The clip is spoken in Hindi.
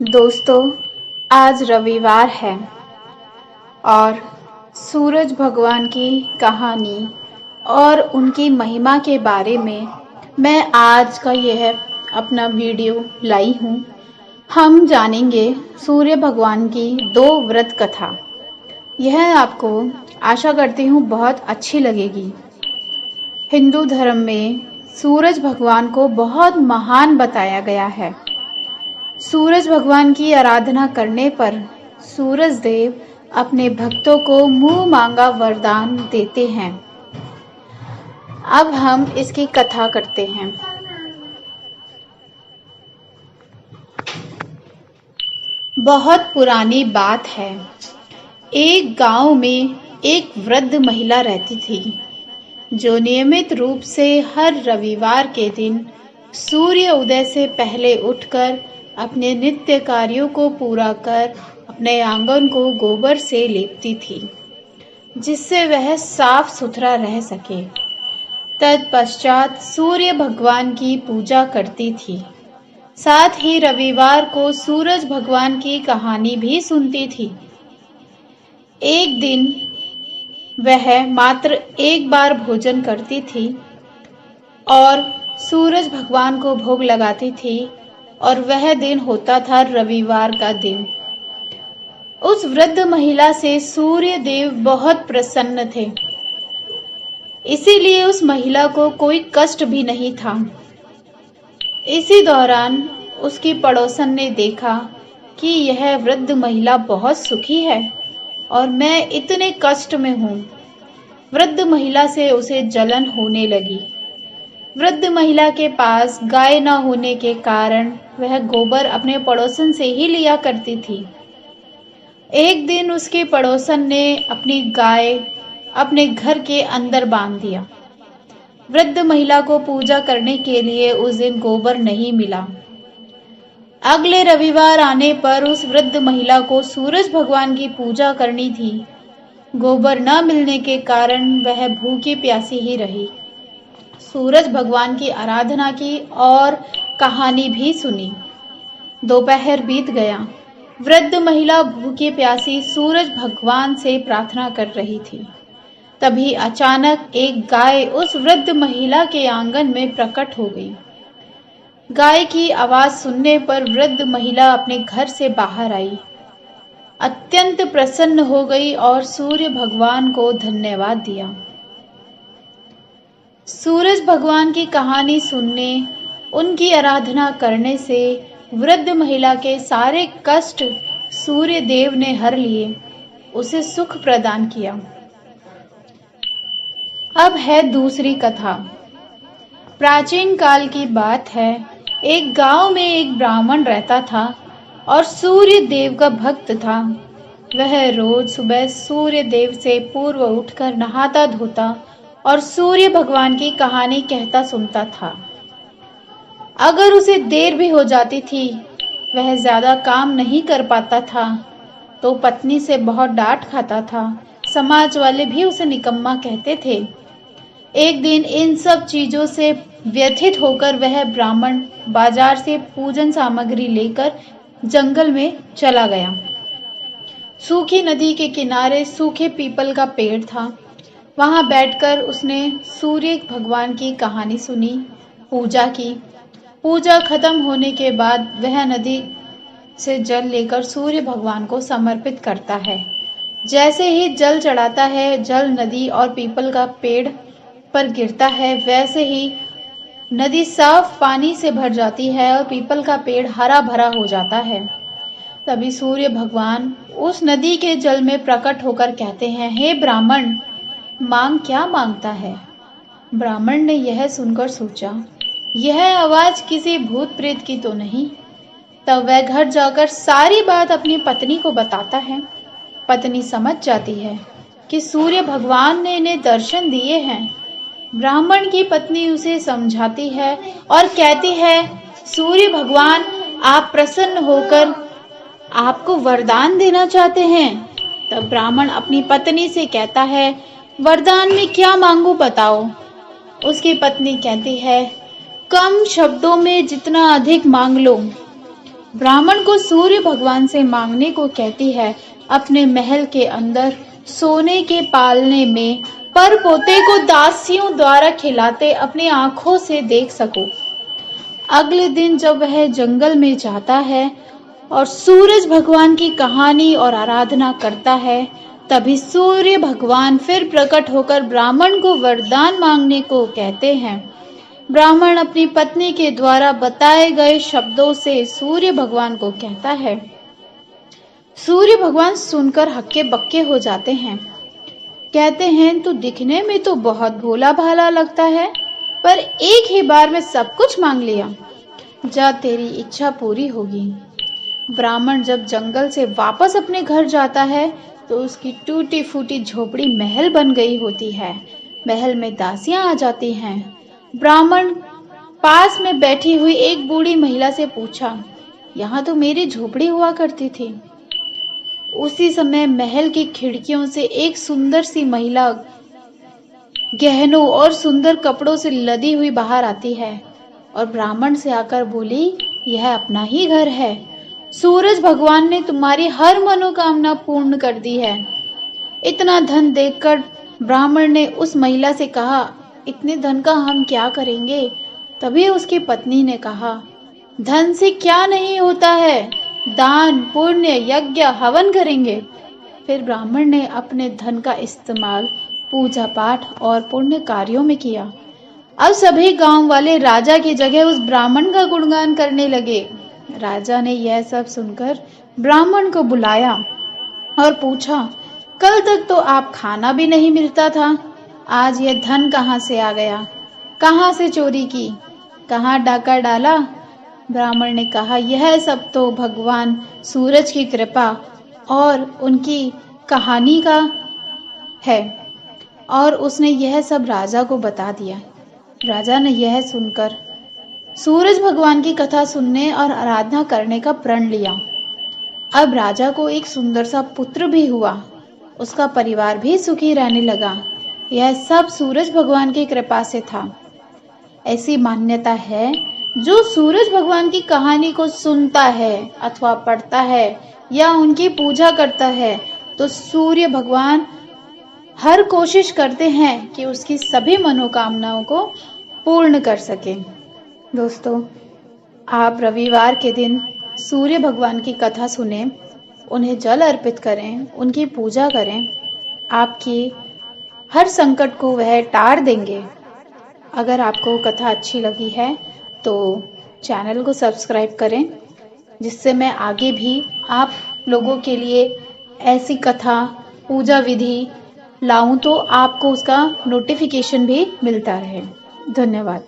दोस्तों, आज रविवार है और सूरज भगवान की कहानी और उनकी महिमा के बारे में मैं आज का यह अपना वीडियो लाई हूँ। हम जानेंगे सूर्य भगवान की 2 व्रत कथा। यह आपको आशा करती हूँ बहुत अच्छी लगेगी। हिंदू धर्म में सूरज भगवान को बहुत महान बताया गया है। सूरज भगवान की आराधना करने पर सूरज देव अपने भक्तों को मुंह मांगा वरदान देते हैं। अब हम इसकी कथा करते हैं। बहुत पुरानी बात है। एक गांव में एक वृद्ध महिला रहती थी, जो नियमित रूप से हर रविवार के दिन सूर्य उदय से पहले उठकर अपने नित्य कार्यों को पूरा कर अपने आंगन को गोबर से लेपती थी, जिससे वह साफ सुथरा रह सके। तत्पश्चात सूर्य भगवान की पूजा करती थी। साथ ही रविवार को सूरज भगवान की कहानी भी सुनती थी। एक दिन वह मात्र एक बार भोजन करती थी और सूरज भगवान को भोग लगाती थी, और वह दिन होता था रविवार का दिन। उस वृद्ध महिला से सूर्य देव बहुत प्रसन्न थे, इसीलिए उस महिला को कोई कष्ट भी नहीं था। इसी दौरान उसकी पड़ोसन ने देखा कि यह वृद्ध महिला बहुत सुखी है और मैं इतने कष्ट में हूँ। वृद्ध महिला से उसे जलन होने लगी। वृद्ध महिला के पास गाय न होने के कारण वह गोबर अपने पड़ोसन से ही लिया करती थी। एक दिन उसके पड़ोसन ने अपनी गाय अपने घर के अंदर बांध दिया। वृद्ध महिला को पूजा करने के लिए उस दिन गोबर नहीं मिला। अगले रविवार आने पर उस वृद्ध महिला को सूरज भगवान की पूजा करनी थी। गोबर न मिलने के कारण वह भूखी प्यासी ही रही। सूरज भगवान की आराधना की और कहानी भी सुनी। दोपहर बीत गया। वृद्ध महिला भूखी प्यासी सूरज भगवान से प्रार्थना कर रही थी। तभी अचानक एक गाय उस वृद्ध महिला के आंगन में प्रकट हो गई। गाय की आवाज सुनने पर वृद्ध महिला अपने घर से बाहर आई, अत्यंत प्रसन्न हो गई और सूर्य भगवान को धन्यवाद दिया। सूरज भगवान की कहानी सुनने, उनकी आराधना करने से वृद्ध महिला के सारे कष्ट सूर्य देव ने हर लिए, उसे सुख प्रदान किया। अब है दूसरी कथा। प्राचीन काल की बात है। एक गांव में एक ब्राह्मण रहता था और सूर्य देव का भक्त था। वह रोज सुबह सूर्य देव से पूर्व उठकर नहाता धोता और सूर्य भगवान की कहानी कहता सुनता था। अगर उसे देर भी हो जाती थी, वह ज्यादा काम नहीं कर पाता था, तो पत्नी से बहुत डांट खाता था। समाज वाले भी उसे निकम्मा कहते थे। एक दिन इन सब चीजों से व्यथित होकर वह ब्राह्मण बाजार से पूजन सामग्री लेकर जंगल में चला गया। सूखी नदी के किनारे सूखे पीपल का पेड़ था। वहां बैठकर उसने सूर्य भगवान की कहानी सुनी, पूजा की। पूजा खत्म होने के बाद वह नदी से जल लेकर सूर्य भगवान को समर्पित करता है। जैसे ही जल चढ़ाता है, जल नदी और पीपल का पेड़ पर गिरता है, वैसे ही नदी साफ पानी से भर जाती है और पीपल का पेड़ हरा भरा हो जाता है। तभी सूर्य भगवान उस नदी के जल में प्रकट होकर कहते हैं, हे ब्राह्मण, मांग क्या मांगता है? ब्राह्मण ने यह सुनकर सोचा, यह आवाज किसी भूत प्रेत की तो नहीं। तब वह घर जाकर सारी बात अपनी पत्नी को बताता है। पत्नी समझ जाती है कि सूर्य भगवान ने इन्हें दर्शन दिए हैं। ब्राह्मण की पत्नी उसे समझाती है और कहती है, सूर्य भगवान आप प्रसन्न होकर आपको वरदान देना चाहते हैं। तब ब्राह्मण अपनी पत्नी से कहता है, वरदान में क्या मांगू बताओ। उसकी पत्नी कहती है, कम शब्दों में जितना अधिक मांग लो। ब्राह्मण को सूर्य भगवान से मांगने को कहती है, अपने महल के अंदर सोने के पालने में पर पोते को दासियों द्वारा खिलाते अपनी आंखों से देख सको। अगले दिन जब वह जंगल में जाता है और सूरज भगवान की कहानी और आराधना करता है, तभी सूर्य भगवान फिर प्रकट होकर ब्राह्मण को वरदान मांगने को कहते हैं। ब्राह्मण अपनी पत्नी के द्वारा बताए गए शब्दों से सूर्य भगवान को कहता है। सूर्य भगवान सुनकर हक्के बक्के हो जाते हैं। कहते हैं, तू दिखने में तो बहुत भोला भाला लगता है, पर एक ही बार में सब कुछ मांग लिया। जा, तेरी इच्छा पूरी होगी। ब्राह्मण जब जंगल से वापस अपने घर जाता है तो उसकी टूटी फूटी झोपड़ी महल बन गई होती है। महल में दासियां आ जाती हैं। ब्राह्मण पास में बैठी हुई एक बूढ़ी महिला से पूछा, यहाँ तो मेरी झोपड़ी हुआ करती थी। उसी समय महल की खिड़कियों से एक सुंदर सी महिला गहनों और सुंदर कपड़ों से लदी हुई बाहर आती है और ब्राह्मण से आकर बोली, यह अपना ही घर है। सूरज भगवान ने तुम्हारी हर मनोकामना पूर्ण कर दी है। इतना धन देखकर ब्राह्मण ने उस महिला से कहा, इतने धन का हम क्या करेंगे? तभी उसकी पत्नी ने कहा, धन से क्या नहीं होता है, दान पुण्य यज्ञ हवन करेंगे। फिर ब्राह्मण ने अपने धन का इस्तेमाल पूजा पाठ और पुण्य कार्यों में किया। अब सभी गांव वाले राजा की जगह उस ब्राह्मण का गुणगान करने लगे। राजा ने यह सब सुनकर ब्राह्मण को बुलाया और पूछा, कल तक तो आप खाना भी नहीं मिलता था, आज यह धन कहाँ से आ गया? कहाँ से चोरी की? कहाँ डाका डाला? ब्राह्मण ने कहा, यह सब तो भगवान सूरज की कृपा और उनकी कहानी का है। और उसने यह सब राजा को बता दिया। राजा ने यह सुनकर सूरज भगवान की कथा सुनने और आराधना करने का प्रण लिया। अब राजा को एक सुंदर सा पुत्र भी हुआ। उसका परिवार भी सुखी रहने लगा। यह सब सूरज भगवान की कृपा से था। ऐसी मान्यता है, जो सूरज भगवान की कहानी को सुनता है अथवा पढ़ता है या उनकी पूजा करता है, तो सूर्य भगवान हर कोशिश करते हैं कि उसकी सभी मनोकामनाओं को पूर्ण कर सके। दोस्तों, आप रविवार के दिन सूर्य भगवान की कथा सुने, उन्हें जल अर्पित करें, उनकी पूजा करें। आपकी हर संकट को वह टार देंगे। अगर आपको कथा अच्छी लगी है तो चैनल को सब्सक्राइब करें, जिससे मैं आगे भी आप लोगों के लिए ऐसी कथा पूजा विधि लाऊं तो आपको उसका नोटिफिकेशन भी मिलता रहे। धन्यवाद।